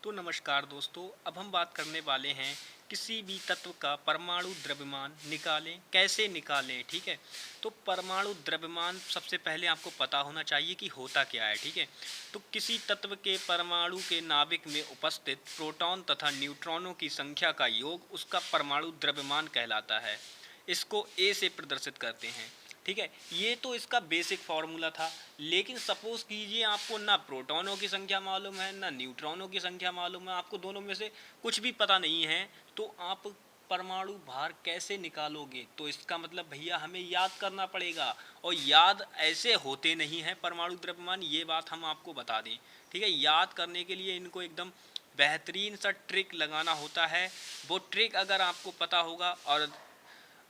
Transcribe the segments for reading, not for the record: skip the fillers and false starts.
तो नमस्कार दोस्तों, अब हम बात करने वाले हैं किसी भी तत्व का परमाणु द्रव्यमान निकालें, कैसे निकालें। ठीक है, तो परमाणु द्रव्यमान सबसे पहले आपको पता होना चाहिए कि होता क्या है। ठीक है, तो किसी तत्व के परमाणु के नाभिक में उपस्थित प्रोटॉन तथा न्यूट्रॉनों की संख्या का योग उसका परमाणु द्रव्यमान कहलाता है। इसको ए से प्रदर्शित करते हैं। ठीक है, ये तो इसका बेसिक फार्मूला था। लेकिन सपोज कीजिए आपको ना प्रोटॉनों की संख्या मालूम है ना न्यूट्रॉनों की संख्या मालूम है, आपको दोनों में से कुछ भी पता नहीं है, तो आप परमाणु भार कैसे निकालोगे। तो इसका मतलब भैया हमें याद करना पड़ेगा, और याद ऐसे होते नहीं है परमाणु द्रव्यमान, ये बात हम आपको बता दें। ठीक है, याद करने के लिए इनको एकदम बेहतरीन सा ट्रिक लगाना होता है। वो ट्रिक अगर आपको पता होगा, और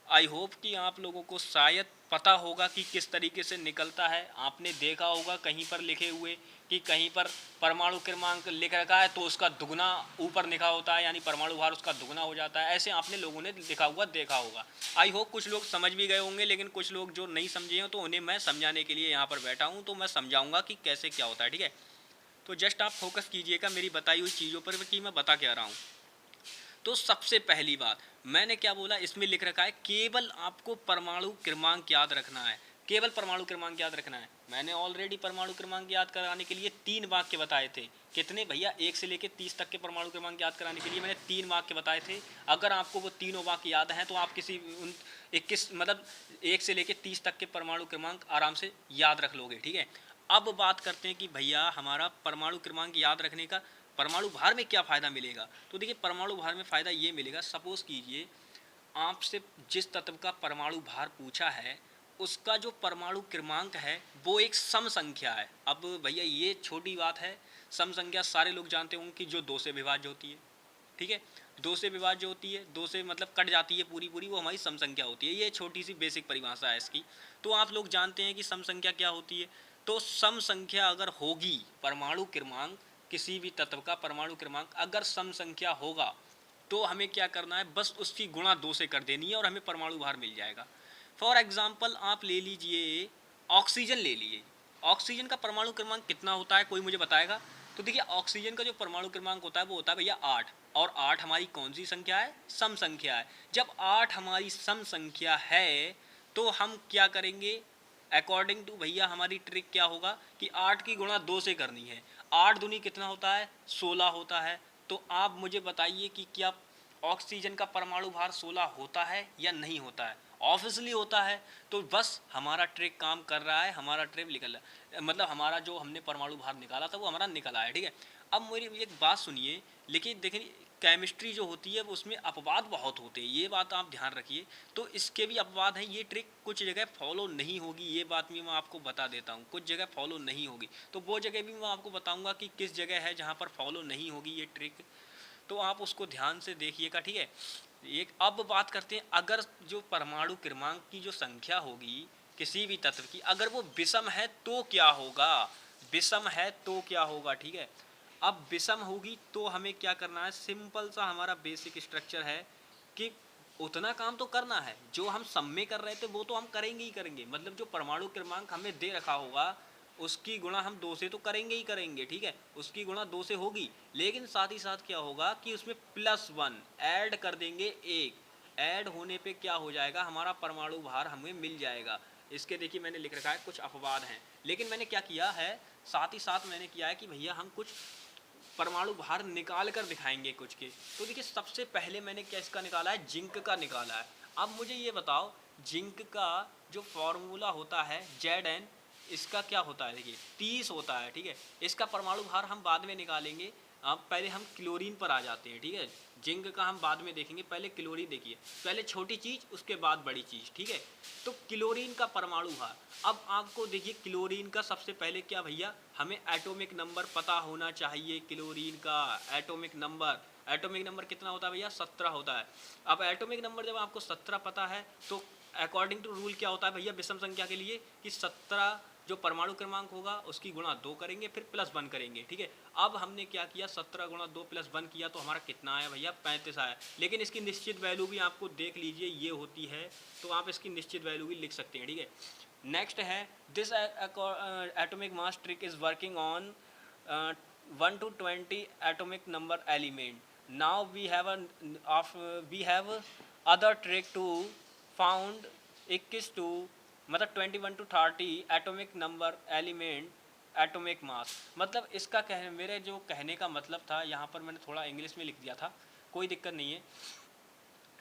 आई होप कि आप लोगों को शायद पता होगा कि किस तरीके से निकलता है। आपने देखा होगा कहीं पर लिखे हुए कि कहीं पर परमाणु क्रमांक लिख रखा है तो उसका दुगना ऊपर लिखा होता है, यानी परमाणु भार उसका दुगना हो जाता है। ऐसे आपने लोगों ने लिखा हुआ देखा होगा। आई होप कुछ लोग समझ भी गए होंगे, लेकिन कुछ लोग जो नहीं समझे हैं तो उन्हें मैं समझाने के लिए यहाँ पर बैठा हूँ, तो मैं समझाऊँगा कि कैसे क्या होता है। ठीक है, तो जस्ट आप फोकस कीजिएगा मेरी बताई हुई चीज़ों पर कि मैं बता क्या रहा हूँ। तो सबसे पहली बात, मैंने क्या बोला, इसमें लिख रखा है केवल आपको परमाणु क्रमांक याद रखना है। केवल परमाणु क्रमांक याद रखना है। मैंने ऑलरेडी परमाणु क्रमांक याद कराने के लिए 3 वाक्य बताए थे। कितने भैया? 1 से लेकर 30 तक के परमाणु क्रमांक याद कराने के लिए मैंने 3 वाक्य बताए थे। अगर आपको वो तीनों वाक्य याद हैं तो आप किसी उन 21 मतलब 1 से लेकर 30 तक के परमाणु क्रमांक आराम से याद रख लोगे। ठीक है, अब बात करते हैं कि भैया हमारा परमाणु क्रमांक याद रखने का परमाणु भार में क्या फ़ायदा मिलेगा। तो देखिए, परमाणु भार में फ़ायदा ये मिलेगा, सपोज कीजिए आपसे जिस तत्व का परमाणु भार पूछा है उसका जो परमाणु क्रमांक है वो एक सम संख्या है। अब भैया ये छोटी बात है, सम संख्या सारे लोग जानते होंगे कि जो 2 से विभाज्य होती है। ठीक है, 2 से विभाज्य होती है, 2 से मतलब कट जाती है पूरी पूरी, वो हमारी सम संख्या होती है। ये छोटी सी बेसिक परिभाषा है इसकी। तो आप लोग जानते हैं कि सम संख्या क्या होती है। तो सम संख्या अगर होगी, परमाणु क्रमांक, किसी भी तत्व का परमाणु क्रमांक अगर सम संख्या होगा तो हमें क्या करना है, बस उसकी गुणा 2 से कर देनी है और हमें परमाणु भार मिल जाएगा। फॉर एग्जाम्पल आप ले लीजिए, ऑक्सीजन ले लीजिए। ऑक्सीजन का परमाणु क्रमांक कितना होता है, कोई मुझे बताएगा? तो देखिए, ऑक्सीजन का जो परमाणु क्रमांक होता है वो होता है भैया 8। और 8 हमारी कौन सी संख्या है? सम संख्या है। जब 8 हमारी सम संख्या है तो हम क्या करेंगे, अकॉर्डिंग टू भैया हमारी ट्रिक क्या होगा कि 8 की गुणा 2 से करनी है। 8 दूनी कितना होता है? 16 होता है। तो आप मुझे बताइए कि क्या ऑक्सीजन का परमाणु भार 16 होता है या नहीं होता है? ऑब्वियसली होता है। तो बस हमारा ट्रिक काम कर रहा है, हमारा ट्रिक निकल रहा है, मतलब हमारा जो हमने परमाणु भार निकाला था वो हमारा निकल आया। ठीक है, अब मेरी एक बात सुनिए, लेकिन देखिए केमिस्ट्री जो होती है वो उसमें अपवाद बहुत होते हैं, ये बात आप ध्यान रखिए। तो इसके भी अपवाद हैं, ये ट्रिक कुछ जगह फॉलो नहीं होगी, ये बात भी मैं आपको बता देता हूँ, कुछ जगह फॉलो नहीं होगी। तो वो जगह भी मैं आपको बताऊँगा कि किस जगह है जहाँ पर फॉलो नहीं होगी ये ट्रिक, तो आप उसको ध्यान से देखिएगा। ठीक है, एक अब बात करते हैं, अगर जो परमाणु क्रमांक की जो संख्या होगी किसी भी तत्व की, अगर वो विषम है तो क्या होगा? विषम है तो क्या होगा? ठीक है, अब विषम होगी तो हमें क्या करना है, सिंपल सा हमारा बेसिक स्ट्रक्चर है कि उतना काम तो करना है जो हम सम में कर रहे थे वो तो हम करेंगे ही करेंगे। मतलब जो परमाणु क्रमांक हमें दे रखा होगा उसकी गुणा हम 2 से तो करेंगे ही करेंगे। ठीक है, उसकी गुणा 2 से होगी, लेकिन साथ ही साथ क्या होगा कि उसमें +1 ऐड कर देंगे। एक ऐड होने पे क्या हो जाएगा, हमारा परमाणु भार हमें मिल जाएगा। इसके देखिए मैंने लिख रखा है कुछ अपवाद हैं, लेकिन मैंने क्या किया है, साथ ही साथ मैंने किया है कि भैया हम कुछ परमाणु भार निकाल कर दिखाएंगे कुछ के। तो देखिए, सबसे पहले मैंने क्या इसका निकाला है, जिंक का निकाला है। अब मुझे ये बताओ, जिंक का जो फॉर्मूला होता है Zn, इसका क्या होता है? देखिए 30 होता है। ठीक है, इसका परमाणु भार हम बाद में निकालेंगे। अब पहले हम क्लोरीन पर आ जाते हैं। ठीक है, जिंक का हम बाद में देखेंगे, पहले क्लोरीन देखिए, पहले छोटी चीज़ उसके बाद बड़ी चीज़। ठीक है, तो क्लोरीन का परमाणु भार, अब आपको देखिए क्लोरीन का सबसे पहले क्या भैया, हमें एटॉमिक नंबर पता होना चाहिए। क्लोरीन का एटॉमिक नंबर, एटॉमिक नंबर कितना होता है भैया? 17 होता है। अब एटॉमिक नंबर जब आपको 17 पता है तो अकॉर्डिंग टू रूल क्या होता है भैया विषम संख्या के लिए, कि 17 जो परमाणु क्रमांक होगा उसकी गुणा 2 करेंगे फिर +1 करेंगे। ठीक है, अब हमने क्या किया, 17 गुणा 2 +1 किया तो हमारा कितना आया भैया? 35 आया। लेकिन इसकी निश्चित वैल्यू भी आपको देख लीजिए ये होती है, तो आप इसकी निश्चित वैल्यू भी लिख सकते हैं। ठीक है, नेक्स्ट है, this atomic mass trick is working on 1 to 20 atomic number element. Now we have other trick to found 21 to मतलब 21 to 30 atomic number element atomic mass. मतलब इसका मेरे जो कहने का मतलब था, यहाँ पर मैंने थोड़ा इंग्लिश में लिख दिया था, कोई दिक्कत नहीं है।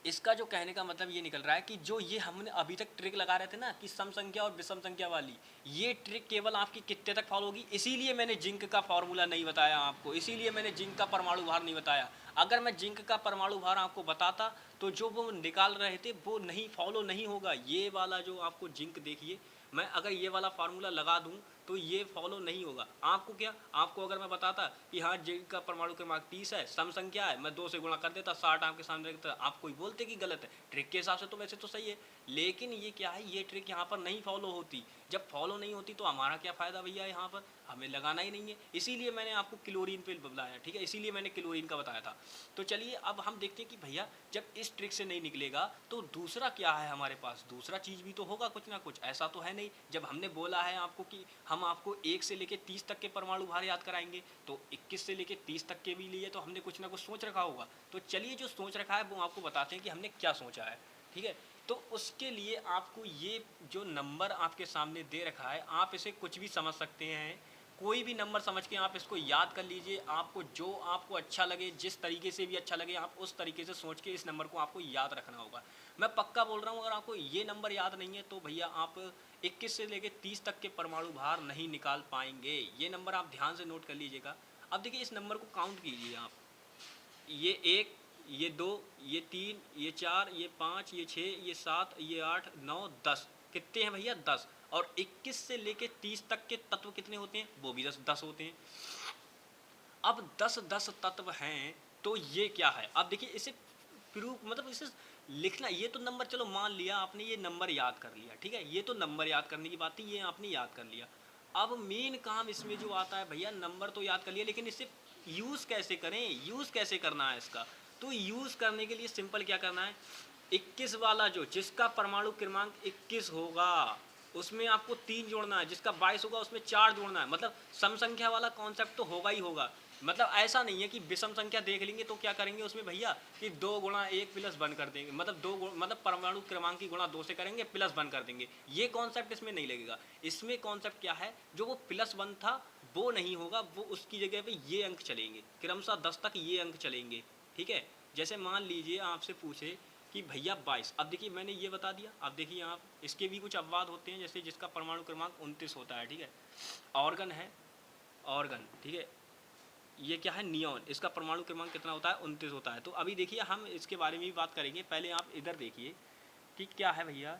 इसका जो कहने का मतलब ये निकल रहा है कि जो ये हमने अभी तक ट्रिक लगा रहे थे ना कि सम संख्या और विषम संख्या वाली, ये ट्रिक केवल आपकी कितने तक फॉलो होगी। इसीलिए मैंने जिंक का फॉर्मूला नहीं बताया आपको, इसीलिए मैंने जिंक का परमाणु भार नहीं बताया। अगर मैं जिंक का परमाणु भार आपको बताता तो जो वो निकाल रहे थे वो नहीं फॉलो नहीं होगा। ये वाला जो आपको जिंक देखिए, मैं अगर ये वाला फार्मूला लगा दूं तो ये फॉलो नहीं होगा। आपको क्या, आपको अगर मैं बताता कि हाँ जिंक का परमाणु क्रमांक 30 है, सम संख्या है, मैं 2 से गुणा कर देता, 60 आपके सामने रखता, आप कोई बोलते कि गलत है। ट्रिक के हिसाब से तो वैसे तो सही है, लेकिन ये क्या है, ये ट्रिक यहाँ पर नहीं फॉलो होती। जब फॉलो नहीं होती तो हमारा क्या फ़ायदा भैया, यहाँ पर हमें लगाना ही नहीं है। इसीलिए मैंने आपको क्लोरीन पे बताया, ठीक है, इसीलिए मैंने क्लोरीन का बताया था। तो चलिए अब हम देखते हैं कि भैया जब इस ट्रिक से नहीं निकलेगा तो दूसरा क्या है हमारे पास, दूसरा चीज़ भी तो होगा कुछ ना कुछ। ऐसा तो है नहीं, जब हमने बोला है आपको कि हम आपको 1 से लेकर 30 तक के परमाणु भार याद कराएंगे, तो 21 से लेकर 30 तक के भी लिए तो हमने कुछ ना कुछ सोच रखा होगा। तो चलिए जो सोच रखा है वो आपको बताते हैं कि हमने क्या सोचा है, ठीक है। तो उसके लिए आपको ये जो नंबर आपके सामने दे रखा है, आप इसे कुछ भी समझ सकते हैं, कोई भी नंबर समझ के आप इसको याद कर लीजिए। आपको जो आपको अच्छा लगे, जिस तरीके से भी अच्छा लगे, आप उस तरीके से सोच के इस नंबर को आपको याद रखना होगा। मैं पक्का बोल रहा हूँ, अगर आपको ये नंबर याद नहीं है तो भैया आप 21 से लेकर 30 तक के परमाणु भार नहीं निकाल पाएंगे। ये नंबर आप ध्यान से नोट कर लीजिएगा। अब देखिए इस नंबर को काउंट कीजिए आप, ये 1, ये 2, ये 3, ये 4, ये 5, ये 6, ये 7, ये 8, 9, 10, कितने हैं भैया, 10। और 21 से लेके 30 तक के तत्व कितने होते हैं, वो भी 10 होते हैं। अब 10 तत्व हैं तो ये क्या है, अब देखिए इसे प्रूफ मतलब इसे लिखना, ये तो नंबर चलो मान लिया आपने, ये नंबर याद कर लिया, ठीक है, ये तो नंबर याद करने की बात थी, ये आपने याद कर लिया। अब मेन काम इसमें जो आता है भैया, नंबर तो याद कर लिया लेकिन इसे यूज़ कैसे करें, यूज़ कैसे करना है इसका। तो यूज़ करने के लिए सिंपल क्या करना है, 21 वाला जो जिसका परमाणु क्रमांक 21 होगा उसमें आपको 3 जोड़ना है, जिसका 22 होगा उसमें 4 जोड़ना है। मतलब सम संख्या वाला कॉन्सेप्ट तो होगा ही होगा। मतलब ऐसा नहीं है कि विषम संख्या देख लेंगे तो क्या करेंगे उसमें भैया कि 2 गुणा 1 प्लस 1 कर देंगे, मतलब मतलब परमाणु क्रमांक की गुणा 2 से करेंगे प्लस 1 कर देंगे। ये कॉन्सेप्ट इसमें नहीं लगेगा। इसमें कॉन्सेप्ट क्या है, जो वो प्लस 1 था वो नहीं होगा, वो उसकी जगह पे ये अंक चलेंगे, क्रमशः 10 तक ये अंक चलेंगे, ठीक है। जैसे मान लीजिए आपसे पूछे कि भैया 22, अब देखिए मैंने ये बता दिया। अब देखिए आप इसके भी कुछ अपवाद होते हैं, जैसे जिसका परमाणु क्रमांक 29 होता है, ठीक है। ऑर्गन है, ऑर्गन, ठीक है, ये क्या है, नियॉन, इसका परमाणु क्रमांक कितना होता है, 29 होता है। तो अभी देखिए हम इसके बारे में भी बात करेंगे, पहले आप इधर देखिए कि क्या है भैया,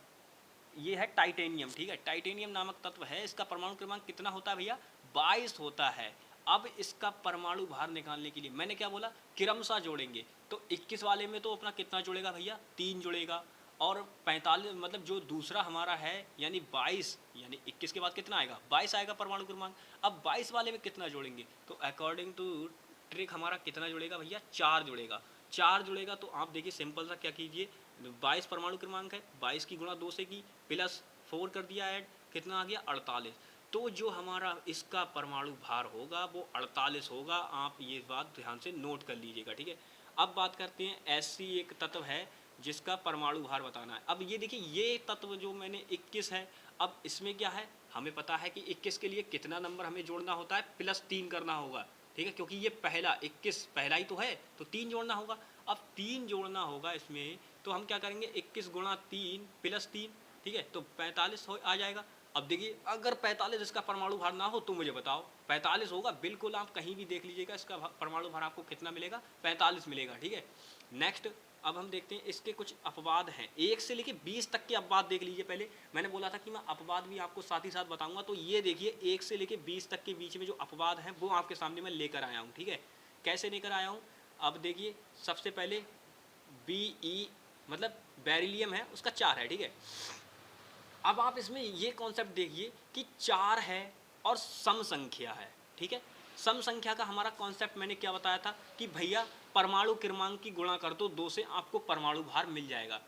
ये है टाइटेनियम, ठीक है, टाइटेनियम नामक तत्व है, इसका परमाणु क्रमांक कितना होता है भैया, 22 होता है। अब इसका परमाणु भार निकालने के लिए मैंने क्या बोला, क्रमशः जोड़ेंगे। तो 21 वाले में तो अपना कितना जुड़ेगा भैया, 3 जुड़ेगा। और 45 मतलब जो दूसरा हमारा है यानी 22, यानी 21 के बाद कितना आएगा, 22 आएगा परमाणु क्रमांक। अब 22 वाले में कितना जोड़ेंगे, तो अकॉर्डिंग टू ट्रिक हमारा कितना जुड़ेगा भैया, 4 जुड़ेगा। 4 जुड़ेगा तो आप देखिए सिंपल सा क्या कीजिए, 22 परमाणु क्रमांक है, 22 की गुणा 2 से की, प्लस 4 कर दिया ऐड, कितना आ गया, 48। तो जो हमारा इसका परमाणु भार होगा वो 48 होगा। आप ये बात ध्यान से नोट कर लीजिएगा, ठीक है। अब बात करते हैं, ऐसी एक तत्व है जिसका परमाणु भार बताना है। अब ये देखिए ये तत्व जो मैंने 21 है, अब इसमें क्या है, हमें पता है कि 21 के लिए कितना नंबर हमें जोड़ना होता है, प्लस 3 करना होगा, ठीक है, क्योंकि ये पहला 21 पहला ही तो है, तो 3 जोड़ना होगा। अब 3 जोड़ना होगा इसमें, तो हम क्या करेंगे, 21 गुणा 3 प्लस 3, ठीक है, तो 45 आ जाएगा। अब देखिए अगर 45 इसका परमाणु भार ना हो तो मुझे बताओ, 45 होगा बिल्कुल, आप कहीं भी देख लीजिएगा, इसका परमाणु भार आपको कितना मिलेगा, 45 मिलेगा, ठीक है। नेक्स्ट अब हम देखते हैं इसके कुछ अपवाद हैं, 1 से लेके 20 तक के अपवाद देख लीजिए। पहले मैंने बोला था कि मैं अपवाद भी आपको साथ ही साथ बताऊंगा, तो ये देखिए 1 से लेके 20 तक के बीच में जो अपवाद हैं वो आपके सामने मैं लेकर आया हूँ, ठीक है। कैसे लेकर आया हूँ, अब देखिए सबसे पहले Be मतलब बेरिलियम है, उसका 4 है, ठीक है। अब आप इसमें ये कॉन्सेप्ट देखिए कि 4 है और सम संख्या है, ठीक है। सम संख्या का हमारा कॉन्सेप्ट मैंने क्या बताया था कि भैया परमाणु क्रमांक की गुणा कर दो 2 से, आपको परमाणु भार मिल जाएगा।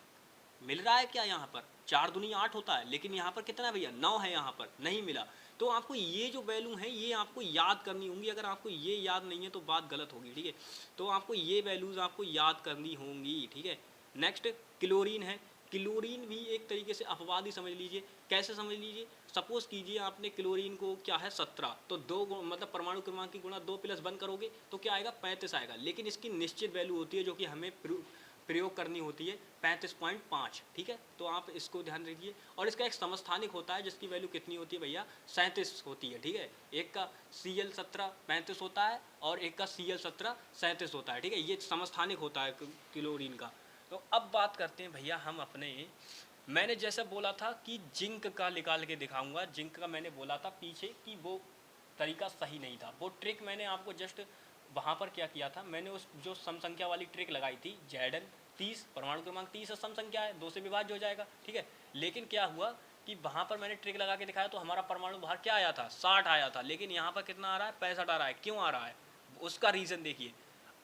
मिल रहा है क्या, यहाँ पर 4 दूनी 8 होता है, लेकिन यहाँ पर कितना भैया 9 है, यहाँ पर नहीं मिला। तो आपको ये जो वैल्यू है ये आपको याद करनी होंगी। अगर आपको ये याद नहीं है तो बात गलत होगी, ठीक है। तो आपको ये वैल्यूज़ आपको याद करनी होंगी, ठीक है। नेक्स्ट क्लोरीन है। क्लोरीन भी एक तरीके से अपवाद ही समझ लीजिए। कैसे समझ लीजिए, सपोज कीजिए आपने क्लोरीन को क्या है 17, तो मतलब परमाणु क्रमांक की गुणा 2 + 1 करोगे तो क्या आएगा 35 आएगा। लेकिन इसकी निश्चित वैल्यू होती है जो कि हमें प्रयोग करनी होती है 35.5, ठीक है। तो आप इसको ध्यान रखिए। और इसका एक समस्थानिक होता है जिसकी वैल्यू कितनी होती है भैया, 37 होती है, ठीक है। एक का Cl17 35 होता है और एक का Cl17 37 होता है, ठीक है। ये समस्थानिक होता है क्लोरीन का। तो अब बात करते हैं भैया हम अपने, मैंने जैसा बोला था कि जिंक का निकाल के दिखाऊंगा, जिंक का मैंने बोला था पीछे कि वो तरीका सही नहीं था। वो ट्रिक मैंने आपको जस्ट वहाँ पर क्या किया था, मैंने उस जो सम संख्या वाली ट्रिक लगाई थी, Zn 30, परमाणु क्रमांक 30 सम संख्या है, 2 से विभाज्य हो जाएगा, ठीक है। लेकिन क्या हुआ कि वहाँ पर मैंने ट्रिक लगा के दिखाया तो हमारा परमाणु भार क्या आया था, 60 आया था। लेकिन यहाँ पर कितना आ रहा है, 65 आ रहा है। क्यों आ रहा है, उसका रीज़न देखिए।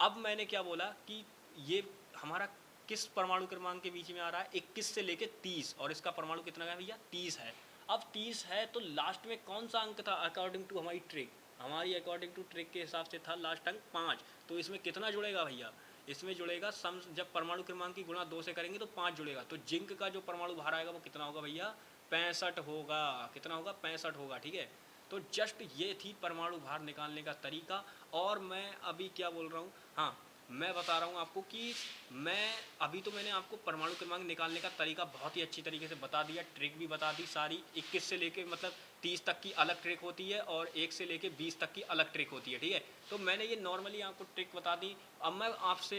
अब मैंने क्या बोला कि ये हमारा किस परमाणु क्रमांक के बीच में आ रहा है, 21 से लेके 30, और इसका परमाणु कितना है भैया, 30 है। अब 30 है तो लास्ट में कौन सा अंक था अकॉर्डिंग टू हमारी ट्रिक, हमारी अकॉर्डिंग टू ट्रिक के हिसाब से था लास्ट अंक 5। तो इसमें कितना जुड़ेगा भैया, इसमें जुड़ेगा सम, जब परमाणु क्रमांक की गुणा 2 से करेंगे तो 5 जुड़ेगा। तो जिंक का जो परमाणु भार आएगा वो कितना होगा भैया, 65 होगा। कितना होगा, 65 होगा, ठीक है। तो जस्ट ये थी परमाणु भार निकालने का तरीका। और मैं अभी क्या बोल रहा हूँ, हाँ मैं बता रहा हूँ आपको कि मैं अभी तो मैंने आपको परमाणु क्रमांक निकालने का तरीका बहुत ही अच्छी तरीके से बता दिया, ट्रिक भी बता दी सारी। 21 से लेके मतलब 30 तक की अलग ट्रिक होती है और 1 से लेके 20 तक की अलग ट्रिक होती है, ठीक है। तो मैंने ये नॉर्मली आपको ट्रिक बता दी। अब मैं आपसे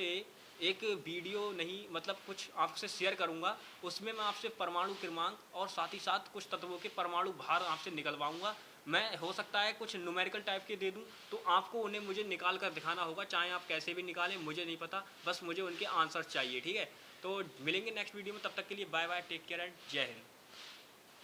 एक वीडियो नहीं मतलब कुछ आपसे शेयर करूँगा, उसमें मैं आपसे परमाणु क्रमांक और साथ ही साथ कुछ तत्वों के परमाणु भार आपसे निकलवाऊँगा। मैं हो सकता है कुछ न्यूमेरिकल टाइप के दे दूं, तो आपको उन्हें मुझे निकाल कर दिखाना होगा, चाहे आप कैसे भी निकालें मुझे नहीं पता, बस मुझे उनके आंसर चाहिए, ठीक है। तो मिलेंगे नेक्स्ट वीडियो में, तब तक के लिए bye bye, take care and Jai Hind.